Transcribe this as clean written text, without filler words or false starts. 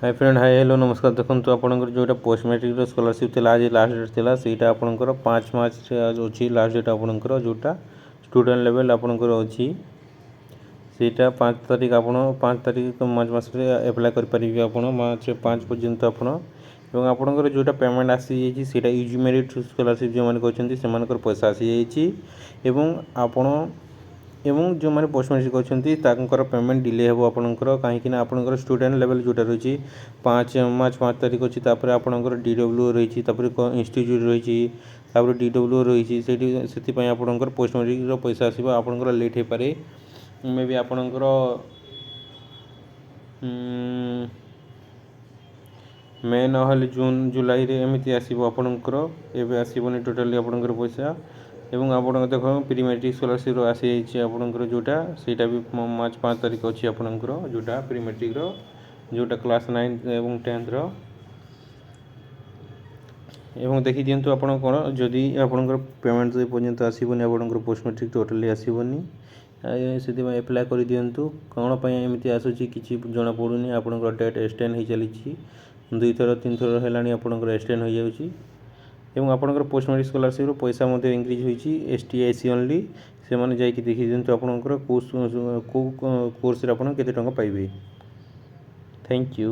Hi friend, hi hello नमस्कार। देखो तो आपंकर जो पोस्ट मैट्रिक स्कॉलरशिप थी आज लास्ट डेट थी ସେଇଟା आपंकर 5 मार्च अच्छी लास्ट डेट आपंकर जोटा स्टूडेंट लेवल आपंकर अच्छी ସେଇଟା 5 तारीख आप 5 तारीख मार्च मसरे एप्लाय करेंगे आप मार्च 5 पर्यंत आपण এবং ଆପଣଙ୍କର ଯେଉଁଟା ପେମେଣ୍ଟ ଆସିଯାଇଛି ସେଇଟା ୟୁଜି ମେରିଟ୍ ସ୍କଲାରସିପ୍ ଯେଉଁମାନେ କରିଛନ୍ତି ସେମାନଙ୍କର ପଇସା ଆସିଯାଇଛି ଏବଂ ଆପଣ এবং ଯେଉଁମାନେ ପୋଷ୍ଟ ମ୍ୟାଟ୍ରିକ୍ କରିଛନ୍ତି ତାଙ୍କର ପେମେଣ୍ଟ ଡିଲେ ହେବ ଆପଣଙ୍କର କାହିଁକିନା ଆପଣଙ୍କର ଷ୍ଟୁଡେଣ୍ଟ ଲେଭେଲ୍ ଯେଉଁଟା ରହିଛି 5 ମାର୍ଚ୍ଚ 5 ତାରିଖ ଅଛି ତାପରେ ଆପଣଙ୍କର DW ରହିଛି ତାପରେ ଇନଷ୍ଟିଚ୍ୟୁଟ୍ ରହିଛି ତାପରେ DW ରହିଛି ସେଇଠି ସେଥିପାଇଁ ଆପଣଙ୍କର ପୋଷ୍ଟ ମ୍ୟାଟ୍ରିକ୍ର ପଇସା ଆସିବ ଆପଣଙ୍କର ଲେଟ୍ ହେଇପାରେ ମେ ବି ଆପଣଙ୍କର ମେ ନହେଲେ ଜୁନ୍ ଜୁଲାଇରେ ଏମିତି ଆସିବ ଆପଣଙ୍କର ଏବେ ଆସିବନି ଟୋଟାଲି ଆପଣଙ୍କର ପଇସା ଏବଂ ଆପଣଙ୍କ ଦେଖ ପ୍ରି ମ୍ୟାଟ୍ରିକ୍ ସ୍କଲାରସିପ୍ର ଆସିଯାଇଛି ଆପଣଙ୍କର ଯେଉଁଟା ସେଇଟା ବି ମାର୍ଚ୍ଚ 5 ତାରିଖ ଅଛି ଆପଣଙ୍କର ଯେଉଁଟା ପ୍ରି ମ୍ୟାଟ୍ରିକ୍ର ଯେଉଁଟା କ୍ଲାସ୍ 9 ଏବଂ 10ର ଏବଂ ଦେଖିଦିଅନ୍ତୁ ଆପଣ କ'ଣ ଯଦି ଆପଣଙ୍କର ପେମେଣ୍ଟ ପର୍ଯ୍ୟନ୍ତ ଆସିବନି ଆପଣଙ୍କର ପୋଷ୍ଟ ମ୍ୟାଟ୍ରିକ୍ ଟୋଟାଲି ଆସିବନି ସେଥିପାଇଁ ଆପ୍ଲାଏ କରିଦିଅନ୍ତୁ କ'ଣ ପାଇଁ ଏମିତି ଆସୁଛି କିଛି ଜଣାପଡ଼ୁନି ଆପଣଙ୍କର ଡେଟ୍ ଏକ୍ସଟେଣ୍ଡ ହେଇ ଚାଲିଛି 2 ଥର 3 ଥର ହେଲାଣି ଆପଣଙ୍କର ଏକ୍ସଟେଣ୍ଡ ହୋଇଯାଉଛି ଏବଂ ଆପଣଙ୍କର ପୋଷ୍ଟ ମ୍ୟାଟ୍ରିକ୍ ସ୍କଲାରସିପ୍ର ପଇସା ମଧ୍ୟ ଇନକ୍ରିଜ୍ ହୋଇଛି ST SC ଓନ୍ଲି ସେମାନେ ଯାଇକି ଦେଖିଦିଅନ୍ତୁ ଆପଣଙ୍କର କେଉଁ କୋର୍ସରେ ଆପଣ କେତେ ଟଙ୍କା ପାଇବେ। Thank you.